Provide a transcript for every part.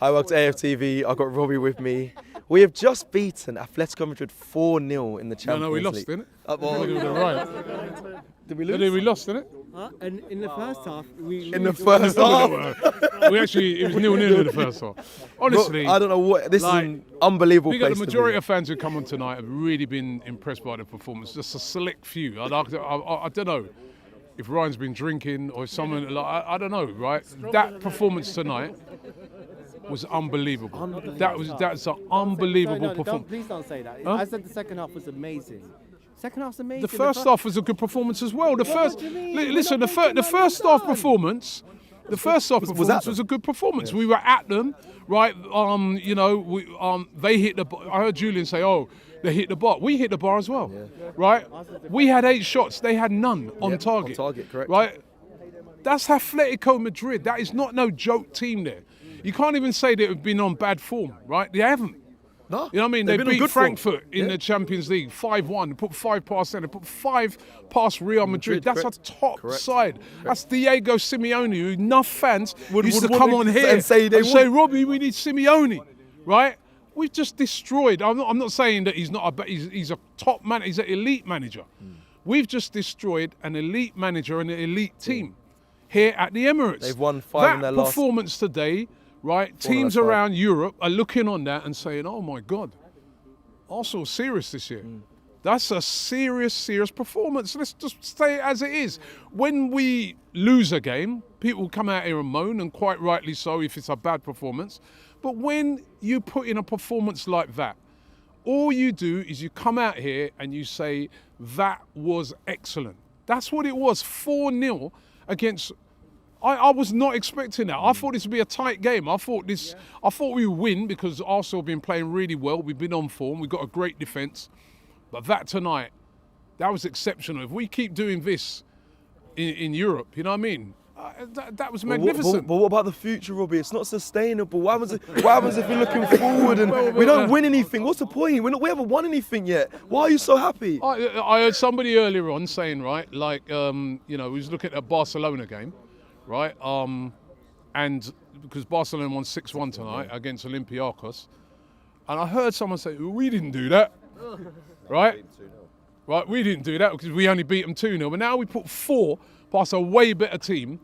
Hi, welcome to AFTV. I've got Robbie with me. We have just beaten Atletico Madrid 4-0 in the Champions League. No, we lost, didn't it? Right. Did we lose? No, we lost, didn't it? And in the first half, In the first half? We actually, it was 0-0 in the first half. Honestly, I don't know what, this is an unbelievable we got place the to majority be. of fans who come on tonight have really been impressed by the performance. Just a select few. I don't know if Ryan's been drinking or if someone, I don't know, right? That performance tonight was unbelievable. That's an unbelievable performance. Please don't say that. Huh? I said the second half was amazing. Second half's amazing. The first half was a good performance as well. The first first half performance. The first half performance was a good performance. Yeah. We were at them, right? They hit the. I heard Julian say, "Oh, they hit the bar." We hit the bar as well, right? We had 8 shots. They had none on target. On target, correct. Right. That's Atletico Madrid. That is not no joke team there. You can't even say they've been on bad form, right? They haven't. No, you know what I mean? They beat Frankfurt in the Champions League 5-1. They put 5 past them. They put 5 past Real Madrid. That's a top side. That's Diego Simeone, who enough fans used to come on here and say, Robbie, we need Simeone, right? We've just destroyed. I'm not saying that he's not he's a top man. He's an elite manager. We've just destroyed an elite manager and an elite team here at the Emirates. They've won 5 in their last. That performance today. Right, teams around Europe are looking on that and saying, "Oh my God, Arsenal's serious this year." That's a serious performance. Let's just say it as it is. When we lose a game, people come out here and moan, and quite rightly so if it's a bad performance. But when you put in a performance like that, all you do is you come out here and you say, "That was excellent." That's what it was. 4-0 against. I was not expecting that. I thought this would be a tight game. I thought we would win because Arsenal have been playing really well. We've been on form. We've got a great defence. But that tonight, that was exceptional. If we keep doing this in Europe, you know what I mean? That was magnificent. But what about the future, Robbie? It's not sustainable. What happens if we're looking forward and we don't win anything? What's the point? We haven't won anything yet. Why are you so happy? I heard somebody earlier on saying, right, like, he was looking at a Barcelona game. Right, and because Barcelona won 6-1 tonight against Olympiacos, and I heard someone say, "We didn't do that," right? Right, we didn't do that because we only beat them 2-0, but now we put 4 past a way better team.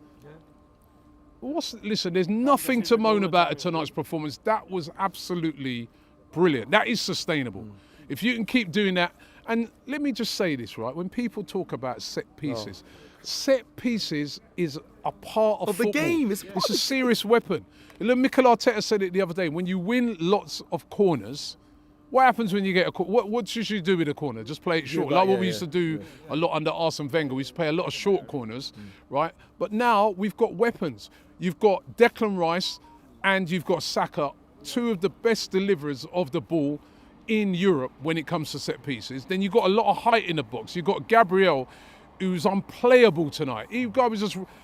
Listen, there's nothing to moan about at tonight's performance. That was absolutely brilliant. That is sustainable. If you can keep doing that, and let me just say this, right? When people talk about set pieces. Set pieces is a part of football. The game. It's a serious weapon. Look, Mikel Arteta said it the other day. When you win lots of corners, what happens when you get a corner? What should you do with a corner? Just play it short. Like what we used to do a lot under Arsene Wenger. We used to play a lot of short corners, right? But now we've got weapons. You've got Declan Rice and you've got Saka, 2 of the best deliverers of the ball in Europe when it comes to set pieces. Then you've got a lot of height in the box. You've got Gabriel, who's unplayable tonight.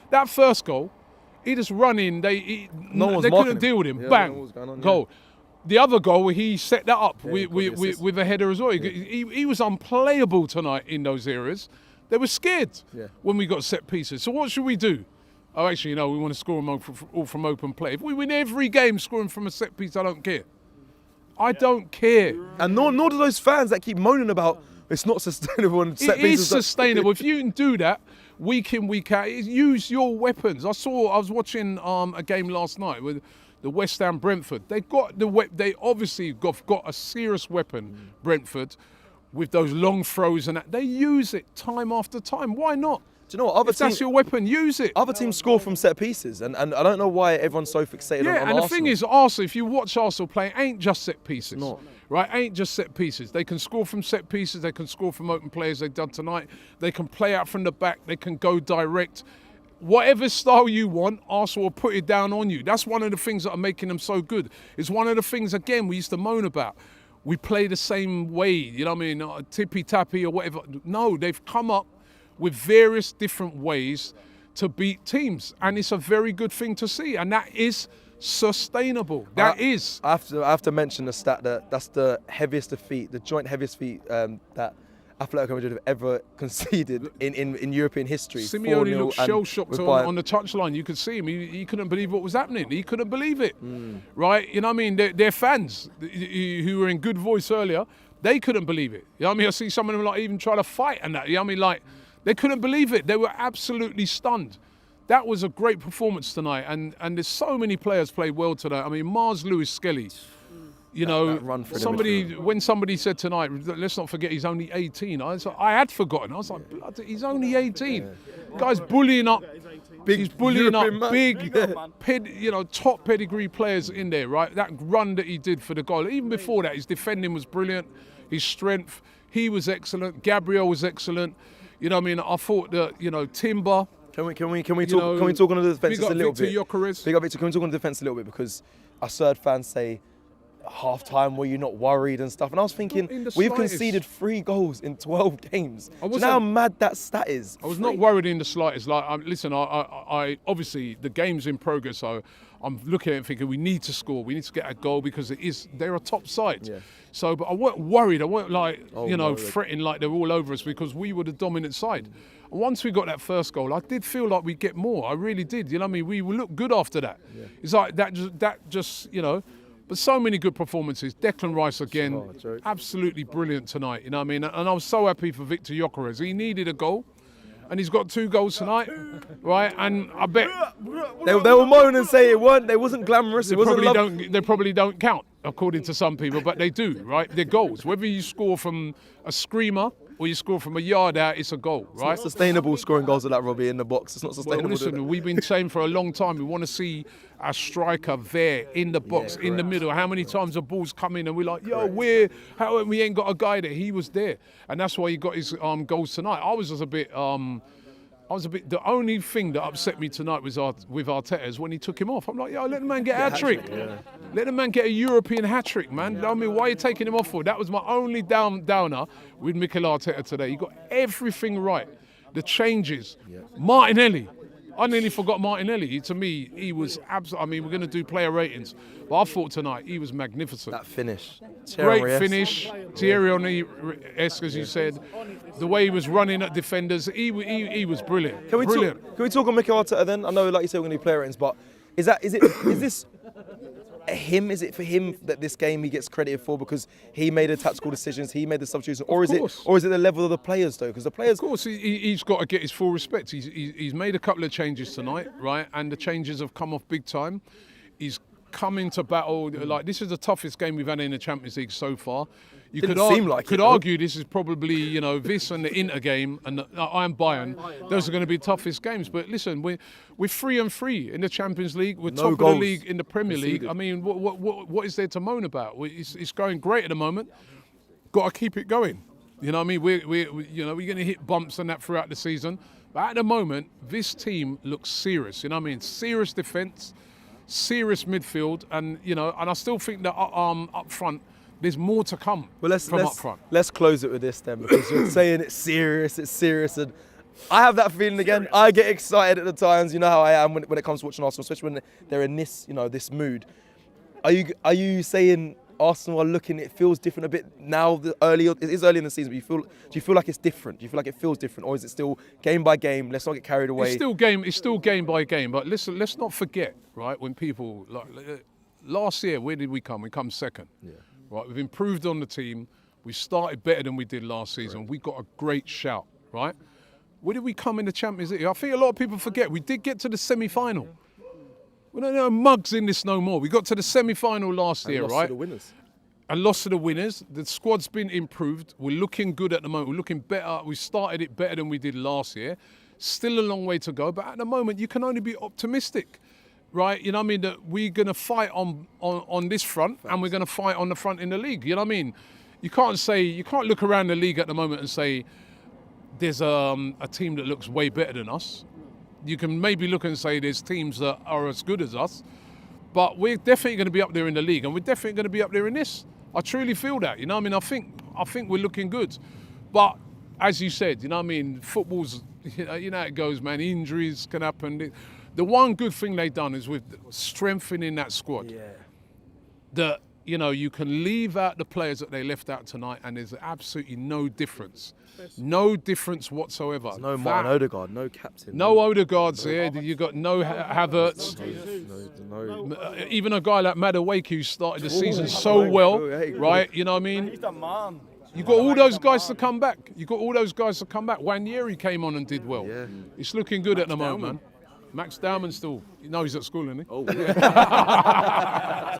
That first goal, he just run in. They couldn't deal with him. Yeah, Bang, goal. The other goal, he set that up with a header as well. He was unplayable tonight in those areas. They were scared when we got set pieces. So what should we do? Oh, actually, we want to score them all from open play. If we win every game scoring from a set piece, I don't care. I don't care. And nor do those fans that keep moaning about it's not sustainable and set pieces. It is sustainable. If you can do that week in, week out, use your weapons. I was watching a game last night with the West Ham Brentford. They obviously got a serious weapon, Brentford, with those long throws and that. They use it time after time. Why not? Do you know what? If that's your weapon, use it. Other teams score from set pieces, and I don't know why everyone's so fixated on Arsenal. Yeah, and the thing is, Arsenal, if you watch Arsenal play, ain't just set pieces. It's not. Right, ain't just set pieces. They can score from set pieces, they can score from open play as they've done tonight. They can play out from the back, they can go direct. Whatever style you want, Arsenal will put it down on you. That's one of the things that are making them so good. It's one of the things, again, we used to moan about. We play the same way, you know what I mean, tippy-tappy or whatever. No, they've come up with various different ways to beat teams. And it's a very good thing to see. And that is sustainable. That is. I have to mention the stat that that's the heaviest defeat, the joint heaviest defeat that Atletico Madrid have ever conceded in European history. Simeone 4-0 looked and shell-shocked with on the touchline. You could see him. He couldn't believe what was happening. He couldn't believe it, right? You know what I mean? Their fans who were in good voice earlier, they couldn't believe it. You know what I mean? I see some of them like even try to fight and that. You know what I mean? Like, they couldn't believe it. They were absolutely stunned. That was a great performance tonight. And there's so many players played well tonight. I mean, Mars Lewis-Skelly. You know, run for the when somebody said tonight, let's not forget he's only 18. I had forgotten. I was like, bloody, he's only 18. Guy's bullying up. He's bullying up big, top pedigree players in there, right? That run that he did for the goal. Even before that, his defending was brilliant. His strength, he was excellent. Gabriel was excellent. You know what I mean? I thought that, Timber. Can we talk on the defence just a little bit? Big up Victor. Can we talk on the defence a little bit? Because I heard fans say, half-time, were you not worried and stuff? And I was thinking, we've conceded 3 goals in 12 games. Do you know how mad that stat is? I was not worried in the slightest. Like, listen, I obviously the game's in progress, so I'm looking at it thinking we need to score, we need to get a goal because they're a top side. Yeah. So, but I weren't worried. I weren't like fretting like they're all over us because we were the dominant side. And once we got that first goal, I did feel like we'd get more. I really did. You know what I mean? We looked good after that. Yeah. It's like that just. But so many good performances. Declan Rice again, absolutely brilliant tonight. You know what I mean? And I was so happy for Victor Gyökeres. He needed a goal, and he's got 2 goals tonight, right? And I bet they will moan and say they wasn't glamorous. They probably don't count according to some people, but they do, right? They're goals. Whether you score from a screamer or you score from a yard out, it's a goal, right? It's not sustainable scoring goals like that, Robbie, in the box. It's not sustainable. Well, listen, we've been saying for a long time we want to see our striker there in the box, in the middle. How many times the balls come in and we're like, we ain't got a guy there. He was there, and that's why he got his goals tonight. I was a bit. The only thing that upset me tonight was with Arteta is when he took him off. I'm like, let the man get a hat-trick. Let the man get a European hat-trick, man. I mean, why are you taking him off for? That was my only downer with Mikel Arteta today. He got everything right. The changes. Martinelli. I nearly forgot Martinelli. To me, he was absolutely. I mean, we're going to do player ratings, but I thought tonight he was magnificent. That finish, great finish. Thierry Henry-esque, as you said. The way he was running at defenders, he was brilliant. Can we talk on Mikel Arteta then? I know, like you said, we're going to do player ratings, but is this him? Is it for him that this game he gets credited for because he made the tactical decisions, he made the substitutions, or is it the level of the players though? Because the players, of course, he's got to get his full respect. He's made a couple of changes tonight, right? And the changes have come off big time. He's come into battle like this is the toughest game we've had in the Champions League so far. You could argue this is probably this and the Inter game and the Iron Bayern. Those are going to be the toughest games. But listen, we're 3-3 in the Champions League. We're top of the league in the Premier League. I mean, what is there to moan about? It's going great at the moment. Got to keep it going. You know what I mean? We're going to hit bumps and that throughout the season. But at the moment, this team looks serious. You know what I mean? Serious defence, serious midfield, and I still think that up front. There's more to come from up front. Let's close it with this then, because you're saying it's serious, and I have that feeling again. I get excited at the times. You know how I am when it comes to watching Arsenal, especially when they're in this, this mood. Are you saying Arsenal are looking? It feels different a bit now. It is early in the season, but do you feel like it's different? Do you feel like it feels different, or is it still game by game? Let's not get carried away. It's still game by game. But listen, let's not forget, right? When people last year, where did we come? We come second. Yeah. Right, we've improved on the team. We started better than we did last season. Right. We got a great shout, right? Where did we come in the Champions League? I think a lot of people forget. We did get to the semi-final. We don't know mugs in this no more. We got to the semi-final last year, right? Lost to the winners. And lost to the winners. The squad's been improved. We're looking good at the moment. We're looking better. We started it better than we did last year. Still a long way to go. But at the moment, you can only be optimistic. Right, you know what I mean? That we're going to fight on this front, and we're going to fight on the front in the league. You know what I mean? You can't look around the league at the moment and say there's a team that looks way better than us. You can maybe look and say there's teams that are as good as us, but we're definitely going to be up there in the league, and we're definitely going to be up there in this. I truly feel that. You know what I mean? I think we're looking good, but as you said, you know what I mean? Football's you know how it goes, man. Injuries can happen. The one good thing they've done is with strengthening that squad. Yeah. you know, you can leave out the players that they left out tonight, and there's absolutely no difference. No difference whatsoever. No Martin Odegaard, no captain. No Odegaard's here. You got no Havertz. No. Even a guy like Madueke who started the season so well, right? You know what I mean? You got all those guys to come back. Wanyeri came on and did well. Yeah. It's looking good at the moment, man. Max Dowman still. No, he's at school, isn't he? Oh, yeah.